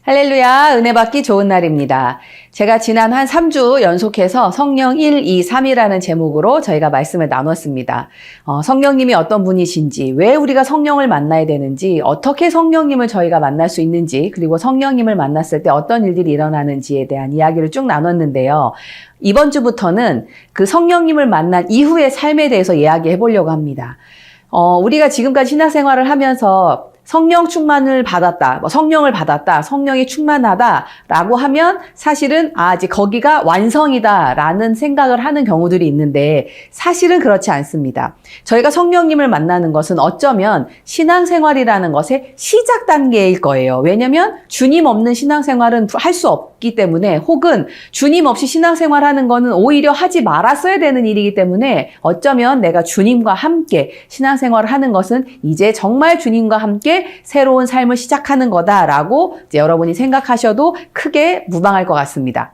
할렐루야, 은혜 받기 좋은 날입니다. 제가 지난 한 3주 연속해서 성령 1, 2, 3이라는 제목으로 저희가 말씀을 나눴습니다. 성령님이 어떤 분이신지, 왜 우리가 성령을 만나야 되는지, 어떻게 성령님을 저희가 만날 수 있는지, 그리고 성령님을 만났을 때 어떤 일들이 일어나는지에 대한 이야기를 쭉 나눴는데요. 이번 주부터는 그 성령님을 만난 이후의 삶에 대해서 이야기해 보려고 합니다. 우리가 지금까지 신앙생활을 하면서 성령 충만을 받았다, 성령을 받았다, 성령이 충만하다라고 하면 사실은 이제 거기가 완성이다라는 생각을 하는 경우들이 있는데 사실은 그렇지 않습니다. 저희가 성령님을 만나는 것은 어쩌면 신앙생활이라는 것의 시작 단계일 거예요. 왜냐하면 주님 없는 신앙생활은 할 수 없기 때문에, 혹은 주님 없이 신앙생활하는 거는 오히려 하지 말았어야 되는 일이기 때문에 어쩌면 내가 주님과 함께 신앙생활을 하는 것은 이제 정말 주님과 함께 새로운 삶을 시작하는 거다라고 이제 여러분이 생각하셔도 크게 무방할 것 같습니다.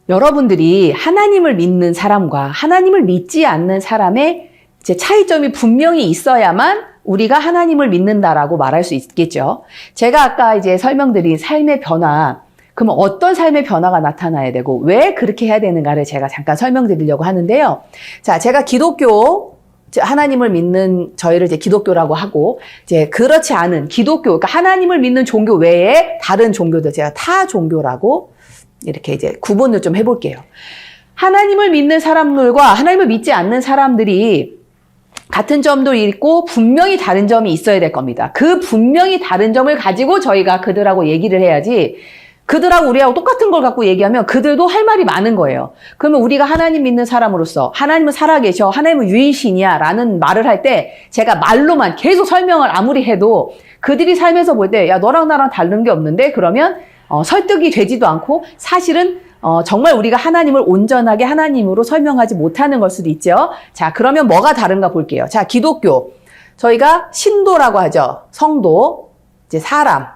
여러분들이 하나님을 믿는 사람과 하나님을 믿지 않는 사람의 이제 차이점이 분명히 있어야만 우리가 하나님을 믿는다라고 말할 수 있겠죠. 제가 아까 이제 설명드린 삶의 변화, 그러면 어떤 삶의 변화가 나타나야 되고 왜 그렇게 해야 되는가를 제가 잠깐 설명드리려고 하는데요. 자, 제가 기독교, 하나님을 믿는 저희를 이제 기독교라고 하고, 이제 그렇지 않은 기독교, 그러니까 하나님을 믿는 종교 외에 다른 종교들, 제가 타 종교라고 이렇게 이제 구분을 좀 해볼게요. 하나님을 믿는 사람들과 하나님을 믿지 않는 사람들이 같은 점도 있고 분명히 다른 점이 있어야 될 겁니다. 그 분명히 다른 점을 가지고 저희가 그들하고 얘기를 해야지, 그들하고 우리하고 똑같은 걸 갖고 얘기하면 그들도 할 말이 많은 거예요. 그러면 우리가 하나님 믿는 사람으로서 하나님은 살아계셔, 하나님은 유일신이야 라는 말을 할 때 제가 말로만 계속 설명을 아무리 해도 그들이 삶에서 볼 때 야, 너랑 나랑 다른 게 없는데? 그러면 설득이 되지도 않고 사실은 정말 우리가 하나님을 온전하게 하나님으로 설명하지 못하는 걸 수도 있죠. 자, 그러면 뭐가 다른가 볼게요. 자, 기독교. 저희가 신도라고 하죠. 성도, 이제 사람.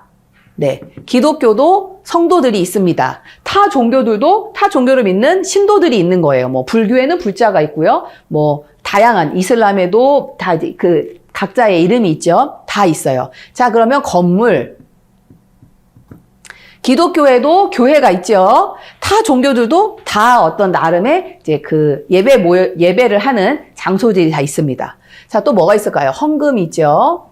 네. 기독교도 성도들이 있습니다. 타 종교들도 타 종교를 믿는 신도들이 있는 거예요. 뭐, 불교에는 불자가 있고요. 뭐, 다양한, 이슬람에도 다 그, 각자의 이름이 있죠. 다 있어요. 자, 그러면 건물. 기독교에도 교회가 있죠. 타 종교들도 다 어떤 나름의 이제 그 예배를 하는 장소들이 다 있습니다. 자, 또 뭐가 있을까요? 헌금 있죠.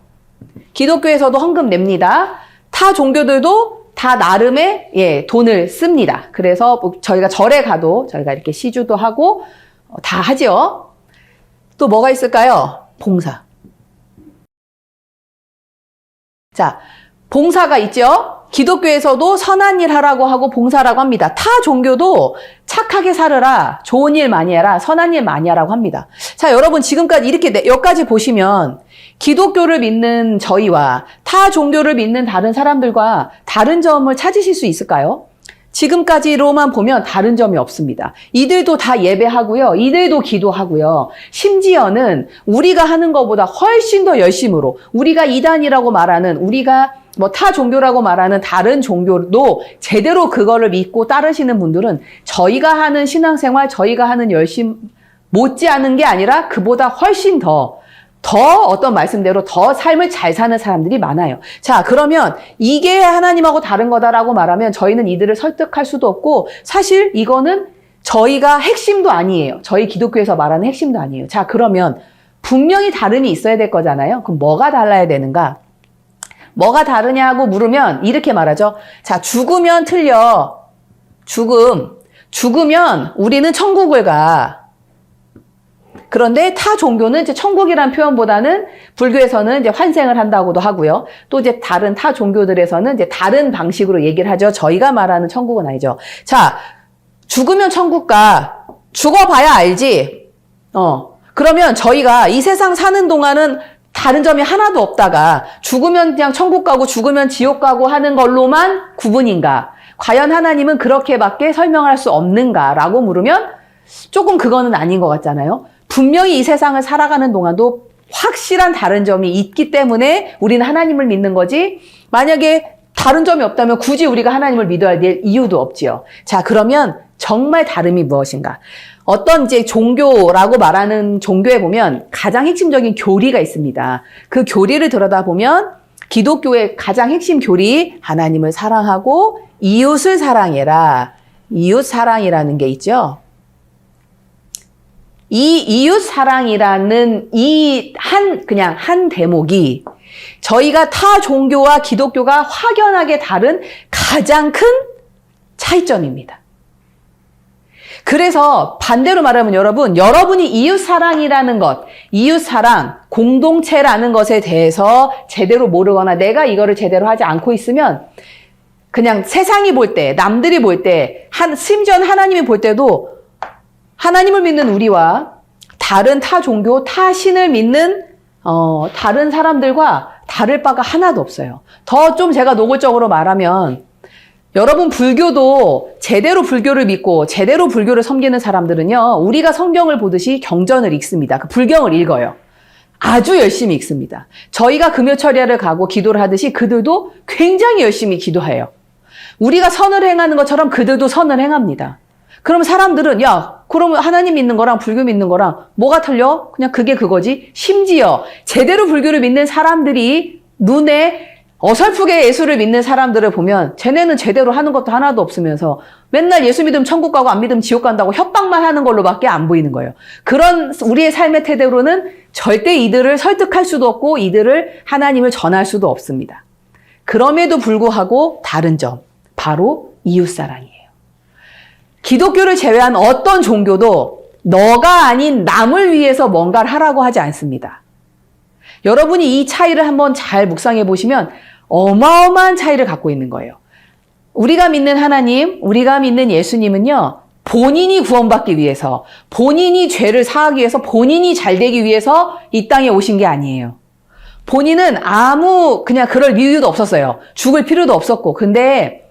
기독교에서도 헌금 냅니다. 타 종교들도 다 나름의 돈을 씁니다. 그래서 저희가 절에 가도 저희가 이렇게 시주도 하고 다 하죠. 또 뭐가 있을까요? 봉사. 자, 봉사가 있죠. 기독교에서도 선한 일 하라고 하고 봉사라고 합니다. 타 종교도 착하게 살으라, 좋은 일 많이 해라, 선한 일 많이 하라고 합니다. 자, 여러분 지금까지 이렇게 여기까지 보시면 기독교를 믿는 저희와 타 종교를 믿는 다른 사람들과 다른 점을 찾으실 수 있을까요? 지금까지로만 보면 다른 점이 없습니다. 이들도 다 예배하고요. 이들도 기도하고요. 심지어는 우리가 하는 것보다 훨씬 더 열심으로, 우리가 이단이라고 말하는, 우리가 뭐 타 종교라고 말하는 다른 종교도 제대로 그거를 믿고 따르시는 분들은 저희가 하는 신앙생활, 저희가 하는 열심 못지않은 게 아니라 그보다 훨씬 더 어떤 말씀대로 더 삶을 잘 사는 사람들이 많아요. 자, 그러면 이게 하나님하고 다른 거다라고 말하면 저희는 이들을 설득할 수도 없고, 사실 이거는 저희가 핵심도 아니에요. 저희 기독교에서 말하는 핵심도 아니에요. 자, 그러면 분명히 다름이 있어야 될 거잖아요. 그럼 뭐가 달라야 되는가? 뭐가 다르냐고 물으면 이렇게 말하죠. 자, 죽으면 틀려. 죽으면 우리는 천국을 가. 그런데 타 종교는 이제 천국이라는 표현보다는 불교에서는 이제 환생을 한다고도 하고요. 또 이제 다른 타 종교들에서는 이제 다른 방식으로 얘기를 하죠. 저희가 말하는 천국은 아니죠. 자, 죽으면 천국 가. 죽어봐야 알지. 그러면 저희가 이 세상 사는 동안은 다른 점이 하나도 없다가 죽으면 그냥 천국 가고 죽으면 지옥 가고 하는 걸로만 구분인가? 과연 하나님은 그렇게밖에 설명할 수 없는가라고 물으면 조금 그거는 아닌 것 같잖아요. 분명히 이 세상을 살아가는 동안도 확실한 다른 점이 있기 때문에 우리는 하나님을 믿는 거지, 만약에 다른 점이 없다면 굳이 우리가 하나님을 믿어야 될 이유도 없지요. 자, 그러면 정말 다름이 무엇인가? 어떤 이제 종교라고 말하는 종교에 보면 가장 핵심적인 교리가 있습니다. 그 교리를 들여다보면 기독교의 가장 핵심 교리, 하나님을 사랑하고 이웃을 사랑해라. 이웃 사랑이라는 게 있죠. 이 이웃 사랑이라는 그냥 한 대목이 저희가 타 종교와 기독교가 확연하게 다른 가장 큰 차이점입니다. 그래서 반대로 말하면 여러분이 이웃 사랑이라는 것, 이웃 사랑, 공동체라는 것에 대해서 제대로 모르거나 내가 이거를 제대로 하지 않고 있으면 그냥 세상이 볼 때, 남들이 볼 때, 심지어는 하나님이 볼 때도 하나님을 믿는 우리와 다른 타 종교, 타 신을 믿는 다른 사람들과 다를 바가 하나도 없어요. 더 좀 제가 노골적으로 말하면 여러분 불교도 제대로 불교를 믿고 제대로 불교를 섬기는 사람들은요. 우리가 성경을 보듯이 경전을 읽습니다. 그 불경을 읽어요. 아주 열심히 읽습니다. 저희가 금요철야를 가고 기도를 하듯이 그들도 굉장히 열심히 기도해요. 우리가 선을 행하는 것처럼 그들도 선을 행합니다. 그럼 사람들은 그럼 하나님 믿는 거랑 불교 믿는 거랑 뭐가 틀려? 그냥 그게 그거지. 심지어 제대로 불교를 믿는 사람들이 눈에 어설프게 예수를 믿는 사람들을 보면 쟤네는 제대로 하는 것도 하나도 없으면서 맨날 예수 믿으면 천국 가고 안 믿으면 지옥 간다고 협박만 하는 걸로밖에 안 보이는 거예요. 그런 우리의 삶의 태도로는 절대 이들을 설득할 수도 없고 이들을 하나님을 전할 수도 없습니다. 그럼에도 불구하고 다른 점, 바로 이웃사랑이에요. 기독교를 제외한 어떤 종교도 너가 아닌 남을 위해서 뭔가를 하라고 하지 않습니다. 여러분이 이 차이를 한번 잘 묵상해 보시면 어마어마한 차이를 갖고 있는 거예요. 우리가 믿는 하나님, 우리가 믿는 예수님은요, 본인이 구원받기 위해서, 본인이 죄를 사하기 위해서, 본인이 잘 되기 위해서 이 땅에 오신 게 아니에요. 본인은 그냥 그럴 이유도 없었어요. 죽을 필요도 없었고. 근데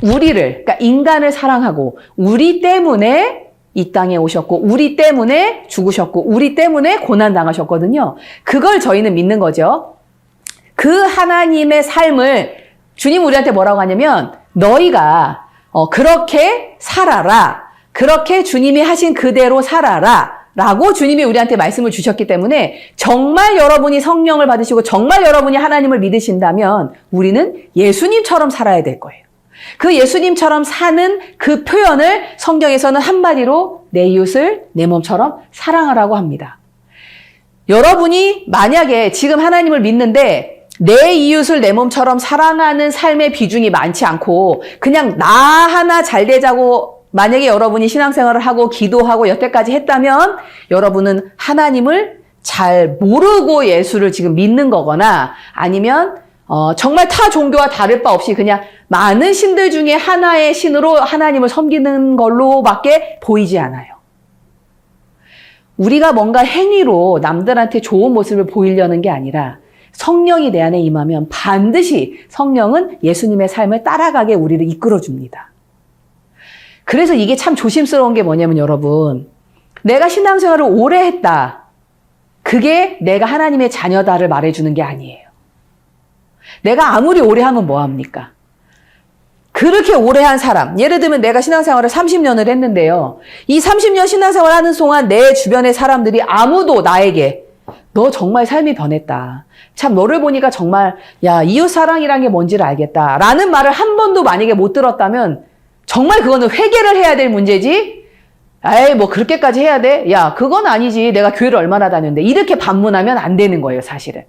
그러니까 인간을 사랑하고, 우리 때문에 이 땅에 오셨고, 우리 때문에 죽으셨고, 우리 때문에 고난당하셨거든요. 그걸 저희는 믿는 거죠. 그 하나님의 삶을 주님 우리한테 뭐라고 하냐면 너희가 그렇게 살아라. 그렇게 주님이 하신 그대로 살아라. 라고 주님이 우리한테 말씀을 주셨기 때문에 정말 여러분이 성령을 받으시고 정말 여러분이 하나님을 믿으신다면 우리는 예수님처럼 살아야 될 거예요. 그 예수님처럼 사는 그 표현을 성경에서는 한마디로 내 이웃을 내 몸처럼 사랑하라고 합니다. 여러분이 만약에 지금 하나님을 믿는데 내 이웃을 내 몸처럼 사랑하는 삶의 비중이 많지 않고 그냥 나 하나 잘 되자고 만약에 여러분이 신앙생활을 하고 기도하고 여태까지 했다면 여러분은 하나님을 잘 모르고 예수를 지금 믿는 거거나 아니면 정말 타 종교와 다를 바 없이 그냥 많은 신들 중에 하나의 신으로 하나님을 섬기는 걸로밖에 보이지 않아요. 우리가 뭔가 행위로 남들한테 좋은 모습을 보이려는 게 아니라 성령이 내 안에 임하면 반드시 성령은 예수님의 삶을 따라가게 우리를 이끌어줍니다. 그래서 이게 참 조심스러운 게 뭐냐면 여러분, 내가 신앙생활을 오래 했다. 그게 내가 하나님의 자녀다를 말해주는 게 아니에요. 내가 아무리 오래 하면 뭐합니까? 그렇게 오래 한 사람, 예를 들면 내가 신앙생활을 30년을 했는데요. 이 30년 신앙생활 하는 동안 내 주변의 사람들이 아무도 나에게 너 정말 삶이 변했다. 참 너를 보니까 정말 이웃사랑이란 게 뭔지를 알겠다. 라는 말을 한 번도 만약에 못 들었다면 정말 그거는 회개를 해야 될 문제지. 뭐 그렇게까지 해야 돼? 그건 아니지. 내가 교회를 얼마나 다녔는데. 이렇게 반문하면 안 되는 거예요, 사실은.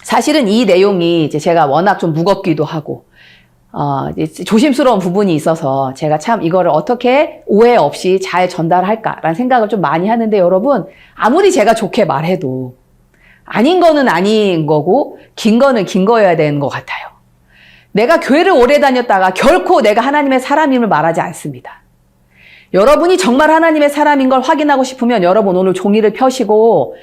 사실은 이 내용이 이제 제가 워낙 좀 무겁기도 하고, 이제 조심스러운 부분이 있어서 제가 참 이거를 어떻게 오해 없이 잘 전달할까라는 생각을 좀 많이 하는데 여러분, 아무리 제가 좋게 말해도 아닌 거는 아닌 거고, 긴 거는 긴 거여야 되는 것 같아요. 내가 교회를 오래 다녔다가 결코 내가 하나님의 사람임을 말하지 않습니다. 여러분이 정말 하나님의 사람인 걸 확인하고 싶으면 여러분 오늘 종이를 펴시고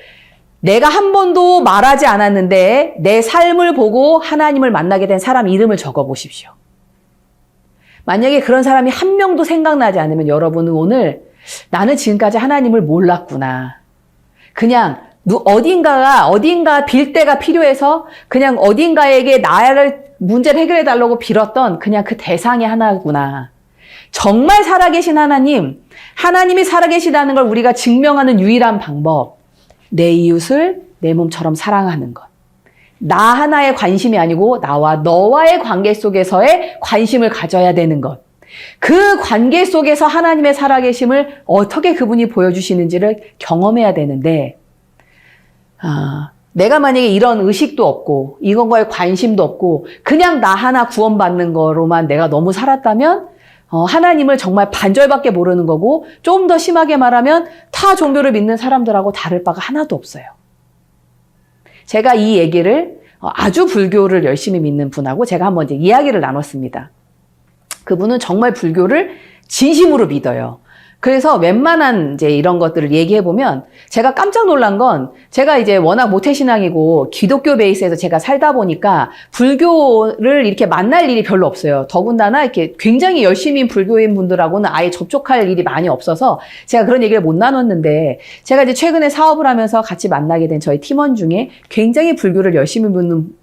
내가 한 번도 말하지 않았는데 내 삶을 보고 하나님을 만나게 된 사람 이름을 적어보십시오. 만약에 그런 사람이 한 명도 생각나지 않으면 여러분은 오늘 나는 지금까지 하나님을 몰랐구나. 그냥 어딘가 빌 때가 필요해서 그냥 어딘가에게 나를 문제를 해결해 달라고 빌었던 그냥 그 대상이 하나구나. 정말 살아계신 하나님, 하나님이 살아계시다는 걸 우리가 증명하는 유일한 방법, 내 이웃을 내 몸처럼 사랑하는 것. 나 하나의 관심이 아니고 나와 너와의 관계 속에서의 관심을 가져야 되는 것. 그 관계 속에서 하나님의 살아계심을 어떻게 그분이 보여주시는지를 경험해야 되는데, 내가 만약에 이런 의식도 없고 이건거에 관심도 없고 그냥 나 하나 구원받는 거로만 내가 너무 살았다면 하나님을 정말 반절밖에 모르는 거고, 좀 더 심하게 말하면 타 종교를 믿는 사람들하고 다를 바가 하나도 없어요. 제가 이 얘기를 아주 불교를 열심히 믿는 분하고 제가 한번 이제 이야기를 나눴습니다. 그분은 정말 불교를 진심으로 믿어요. 그래서 웬만한 이제 이런 것들을 얘기해보면 제가 깜짝 놀란 건, 제가 이제 워낙 모태신앙이고 기독교 베이스에서 제가 살다 보니까 불교를 이렇게 만날 일이 별로 없어요. 더군다나 이렇게 굉장히 열심히 불교인 분들하고는 아예 접촉할 일이 많이 없어서 제가 그런 얘기를 못 나눴는데, 제가 이제 최근에 사업을 하면서 같이 만나게 된 저희 팀원 중에 굉장히 불교를 열심히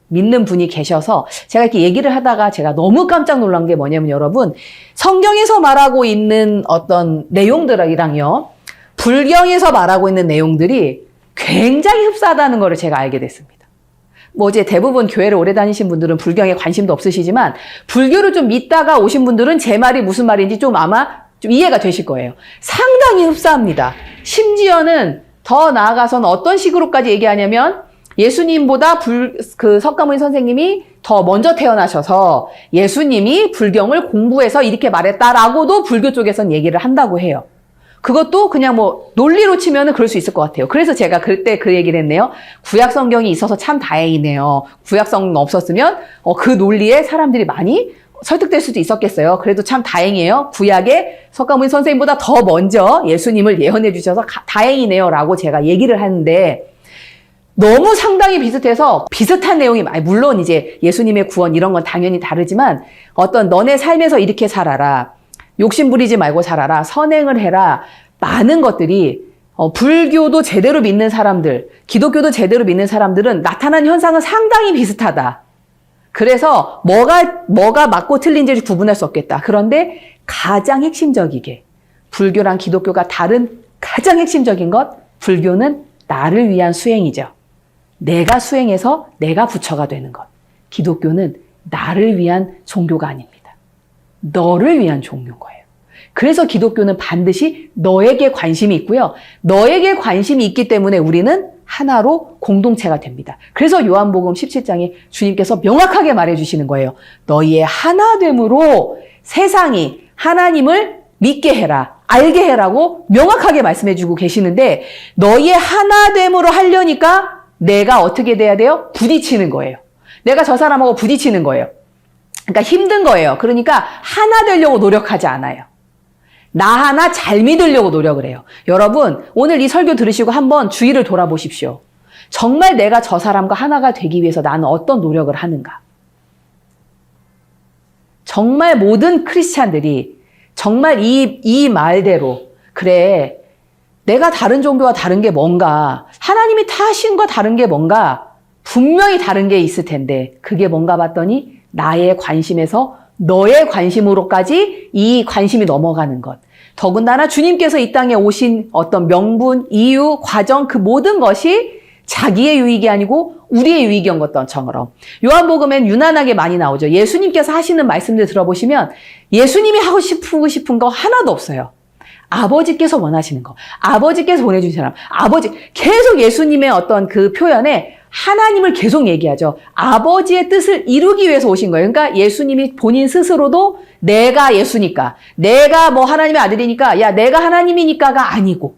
믿는 분이 계셔서 제가 이렇게 얘기를 하다가 제가 너무 깜짝 놀란 게 뭐냐면, 여러분, 성경에서 말하고 있는 어떤 내용들이랑요, 불경에서 말하고 있는 내용들이 굉장히 흡사하다는 것을 제가 알게 됐습니다. 뭐 이제 대부분 교회를 오래 다니신 분들은 불경에 관심도 없으시지만, 불교를 좀 믿다가 오신 분들은 제 말이 무슨 말인지 좀 아마 좀 이해가 되실 거예요. 상당히 흡사합니다. 심지어는 더 나아가서는 어떤 식으로까지 얘기하냐면, 예수님보다 석가모니 선생님이 더 먼저 태어나셔서 예수님이 불경을 공부해서 이렇게 말했다라고도 불교 쪽에서는 얘기를 한다고 해요. 그것도 그냥 뭐 논리로 치면은 그럴 수 있을 것 같아요. 그래서 제가 그때 그 얘기를 했네요. 구약 성경이 있어서 참 다행이네요. 구약 성경 없었으면 그 논리에 사람들이 많이 설득될 수도 있었겠어요. 그래도 참 다행이에요. 구약에 석가모니 선생님보다 더 먼저 예수님을 예언해 주셔서 다행이네요 라고 제가 얘기를 하는데, 너무 상당히 비슷해서 비슷한 내용이 많이, 물론 이제 예수님의 구원 이런 건 당연히 다르지만, 어떤 너네 삶에서 이렇게 살아라, 욕심 부리지 말고 살아라, 선행을 해라, 많은 것들이 불교도 제대로 믿는 사람들, 기독교도 제대로 믿는 사람들은 나타난 현상은 상당히 비슷하다. 그래서 뭐가 맞고 틀린지를 구분할 수 없겠다. 그런데 가장 핵심적이게 불교랑 기독교가 다른 가장 핵심적인 것, 불교는 나를 위한 수행이죠. 내가 수행해서 내가 부처가 되는 것. 기독교는 나를 위한 종교가 아닙니다. 너를 위한 종교인 거예요. 그래서 기독교는 반드시 너에게 관심이 있고요. 너에게 관심이 있기 때문에 우리는 하나로 공동체가 됩니다. 그래서 요한복음 17장에 주님께서 명확하게 말해주시는 거예요. 너희의 하나됨으로 세상이 하나님을 믿게 해라, 알게 해라고 명확하게 말씀해주고 계시는데, 너희의 하나됨으로 하려니까 내가 어떻게 돼야 돼요? 부딪히는 거예요. 내가 저 사람하고 부딪히는 거예요. 그러니까 힘든 거예요. 그러니까 하나 되려고 노력하지 않아요. 나 하나 잘 믿으려고 노력을 해요. 여러분, 오늘 이 설교 들으시고 한번 주위를 돌아보십시오. 정말 내가 저 사람과 하나가 되기 위해서 나는 어떤 노력을 하는가? 정말 모든 크리스찬들이 정말 이 말대로, 그래, 내가 다른 종교와 다른 게 뭔가, 하나님이 타신과 다른 게 뭔가, 분명히 다른 게 있을 텐데 그게 뭔가 봤더니 나의 관심에서 너의 관심으로까지 이 관심이 넘어가는 것. 더군다나 주님께서 이 땅에 오신 어떤 명분, 이유, 과정, 그 모든 것이 자기의 유익이 아니고 우리의 유익이었던 것처럼, 요한복음엔 유난하게 많이 나오죠. 예수님께서 하시는 말씀들 들어보시면 예수님이 하고 싶은 거 하나도 없어요. 아버지께서 원하시는 거, 아버지께서 보내주신 사람, 아버지, 계속 예수님의 어떤 그 표현에 하나님을 계속 얘기하죠. 아버지의 뜻을 이루기 위해서 오신 거예요. 그러니까 예수님이 본인 스스로도 내가 예수니까, 내가 뭐 하나님의 아들이니까, 야, 내가 하나님이니까가 아니고,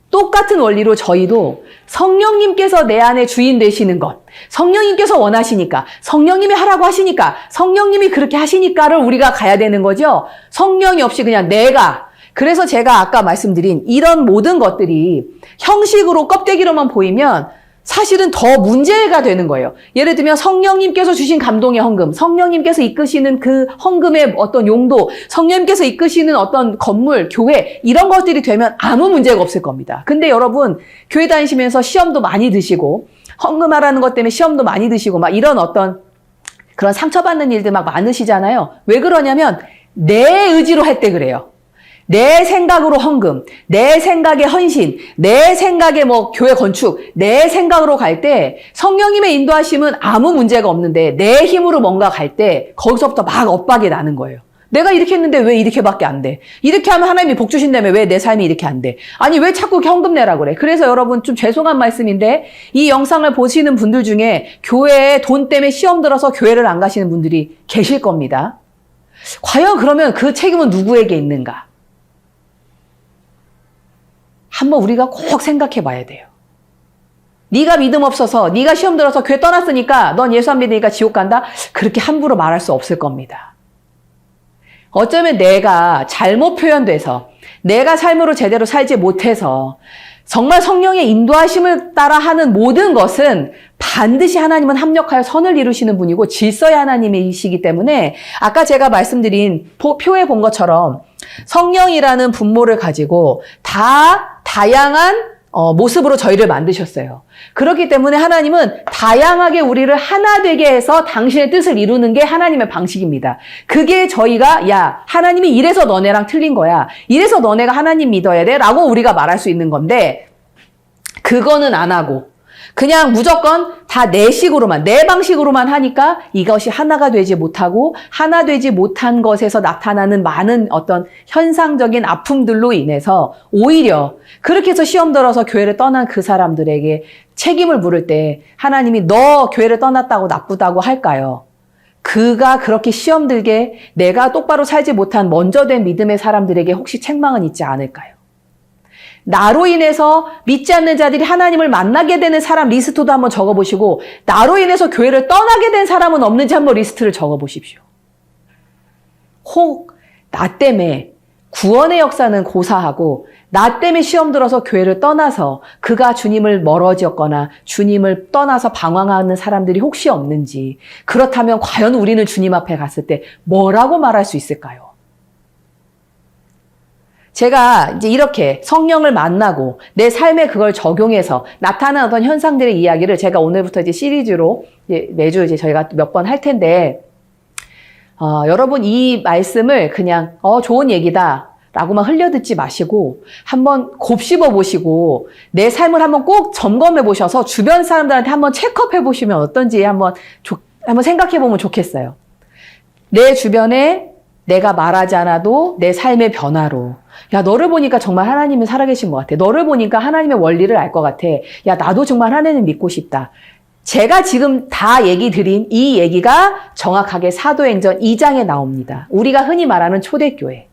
똑같은 원리로 저희도 성령님께서 내 안에 주인 되시는 것, 성령님께서 원하시니까, 성령님이 하라고 하시니까, 성령님이 그렇게 하시니까를 우리가 가야 되는 거죠. 성령이 없이 그냥 내가. 그래서 제가 아까 말씀드린 이런 모든 것들이 형식으로 껍데기로만 보이면 사실은 더 문제가 되는 거예요. 예를 들면 성령님께서 주신 감동의 헌금, 성령님께서 이끄시는 그 헌금의 어떤 용도, 성령님께서 이끄시는 어떤 건물, 교회, 이런 것들이 되면 아무 문제가 없을 겁니다. 근데 여러분, 교회 다니시면서 시험도 많이 드시고, 헌금하라는 것 때문에 시험도 많이 드시고, 막 이런 어떤 그런 상처받는 일들 막 많으시잖아요. 왜 그러냐면 내 의지로 할 때 그래요. 내 생각으로 헌금, 내 생각에 헌신, 내 생각에 뭐 교회 건축, 내 생각으로 갈 때 성령님의 인도하심은 아무 문제가 없는데 내 힘으로 뭔가 갈 때 거기서부터 막 엇박이 나는 거예요. 내가 이렇게 했는데 왜 이렇게밖에 안 돼? 이렇게 하면 하나님이 복 주신다며 왜 내 삶이 이렇게 안 돼? 아니 왜 자꾸 현금 내라 그래? 그래서 여러분 좀 죄송한 말씀인데 이 영상을 보시는 분들 중에 교회에 돈 때문에 시험 들어서 교회를 안 가시는 분들이 계실 겁니다. 과연 그러면 그 책임은 누구에게 있는가? 한번 우리가 꼭 생각해 봐야 돼요. 네가 믿음 없어서 네가 시험 들어서 교회 떠났으니까 넌 예수 안 믿으니까 지옥 간다? 그렇게 함부로 말할 수 없을 겁니다. 어쩌면 내가 잘못 표현돼서 내가 삶으로 제대로 살지 못해서 정말 성령의 인도하심을 따라 하는 모든 것은 반드시 하나님은 합력하여 선을 이루시는 분이고 질서의 하나님이시기 때문에 아까 제가 말씀드린 표에 본 것처럼 성령이라는 분모를 가지고 다양한 모습으로 저희를 만드셨어요. 그렇기 때문에 하나님은 다양하게 우리를 하나 되게 해서 당신의 뜻을 이루는 게 하나님의 방식입니다. 그게 저희가 야 하나님이 이래서 너네랑 틀린 거야. 이래서 너네가 하나님 믿어야 돼 라고 우리가 말할 수 있는 건데 그거는 안 하고 그냥 무조건 다 내 식으로만, 내 방식으로만 하니까 이것이 하나가 되지 못하고 하나 되지 못한 것에서 나타나는 많은 어떤 현상적인 아픔들로 인해서 오히려 그렇게 해서 시험 들어서 교회를 떠난 그 사람들에게 책임을 물을 때 하나님이 너 교회를 떠났다고 나쁘다고 할까요? 그가 그렇게 시험 들게 내가 똑바로 살지 못한 먼저 된 믿음의 사람들에게 혹시 책망은 있지 않을까요? 나로 인해서 믿지 않는 자들이 하나님을 만나게 되는 사람 리스트도 한번 적어보시고 나로 인해서 교회를 떠나게 된 사람은 없는지 한번 리스트를 적어보십시오. 혹 나 때문에 구원의 역사는 고사하고 나 때문에 시험 들어서 교회를 떠나서 그가 주님을 멀어졌거나 주님을 떠나서 방황하는 사람들이 혹시 없는지 그렇다면 과연 우리는 주님 앞에 갔을 때 뭐라고 말할 수 있을까요? 제가 이제 이렇게 성령을 만나고 내 삶에 그걸 적용해서 나타나는 어떤 현상들의 이야기를 제가 오늘부터 이제 시리즈로 매주 이제 저희가 몇 번 할 텐데, 여러분 이 말씀을 그냥, 좋은 얘기다 라고만 흘려듣지 마시고 한번 곱씹어 보시고 내 삶을 한번 꼭 점검해 보셔서 주변 사람들한테 한번 체크업 해 보시면 어떤지 한번 생각해 보면 좋겠어요. 내 주변에 내가 말하지 않아도 내 삶의 변화로 야 너를 보니까 정말 하나님은 살아계신 것 같아. 너를 보니까 하나님의 원리를 알 것 같아. 야 나도 정말 하나님 믿고 싶다. 제가 지금 다 얘기 드린 이 얘기가 정확하게 사도행전 2장에 나옵니다. 우리가 흔히 말하는 초대교회.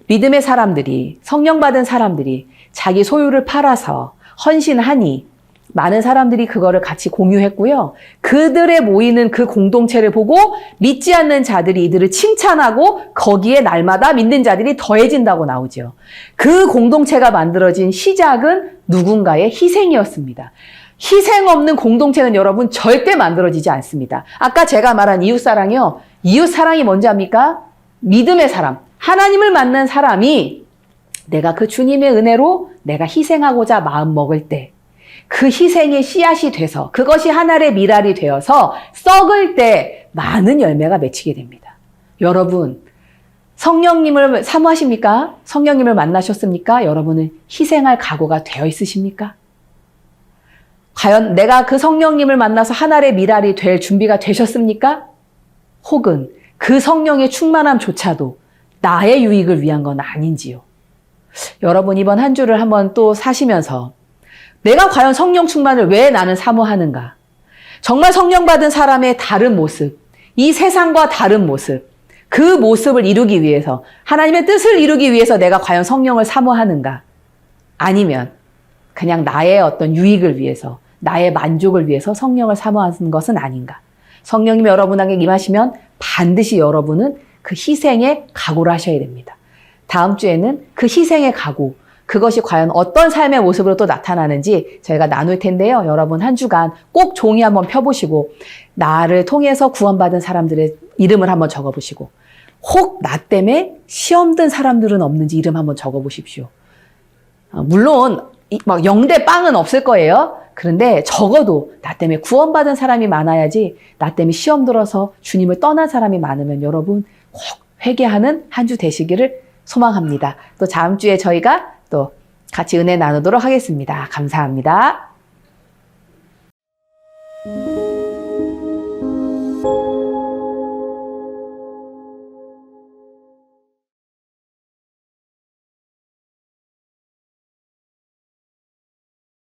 믿음의 사람들이 성령 받은 사람들이 자기 소유를 팔아서 헌신하니 많은 사람들이 그거를 같이 공유했고요. 그들의 모이는 그 공동체를 보고 믿지 않는 자들이 이들을 칭찬하고 거기에 날마다 믿는 자들이 더해진다고 나오죠. 그 공동체가 만들어진 시작은 누군가의 희생이었습니다. 희생 없는 공동체는 여러분 절대 만들어지지 않습니다. 아까 제가 말한 이웃사랑이요. 이웃사랑이 뭔지 압니까? 믿음의 사람, 하나님을 만난 사람이 내가 그 주님의 은혜로 내가 희생하고자 마음 먹을 때 그 희생의 씨앗이 돼서 그것이 하나의 밀알이 되어서 썩을 때 많은 열매가 맺히게 됩니다. 여러분 성령님을 사모하십니까? 성령님을 만나셨습니까? 여러분은 희생할 각오가 되어 있으십니까? 과연 내가 그 성령님을 만나서 하나의 밀알이 될 준비가 되셨습니까? 혹은 그 성령의 충만함조차도 나의 유익을 위한 건 아닌지요? 여러분 이번 한 주를 한번 또 사시면서 내가 과연 성령 충만을 왜 나는 사모하는가? 정말 성령 받은 사람의 다른 모습, 이 세상과 다른 모습, 그 모습을 이루기 위해서 하나님의 뜻을 이루기 위해서 내가 과연 성령을 사모하는가? 아니면 그냥 나의 어떤 유익을 위해서 나의 만족을 위해서 성령을 사모하는 것은 아닌가? 성령님이 여러분에게 임하시면 반드시 여러분은 그 희생에 각오를 하셔야 됩니다. 다음 주에는 그 희생의 각오, 그것이 과연 어떤 삶의 모습으로 또 나타나는지 저희가 나눌 텐데요. 여러분 한 주간 꼭 종이 한번 펴보시고 나를 통해서 구원받은 사람들의 이름을 한번 적어보시고 혹 나 때문에 시험 든 사람들은 없는지 이름 한번 적어보십시오. 물론 막 0대 0은 없을 거예요. 그런데 적어도 나 때문에 구원받은 사람이 많아야지 나 때문에 시험 들어서 주님을 떠난 사람이 많으면 여러분 꼭 회개하는 한 주 되시기를 소망합니다. 또 다음 주에 저희가 또 같이 은혜 나누도록 하겠습니다. 감사합니다.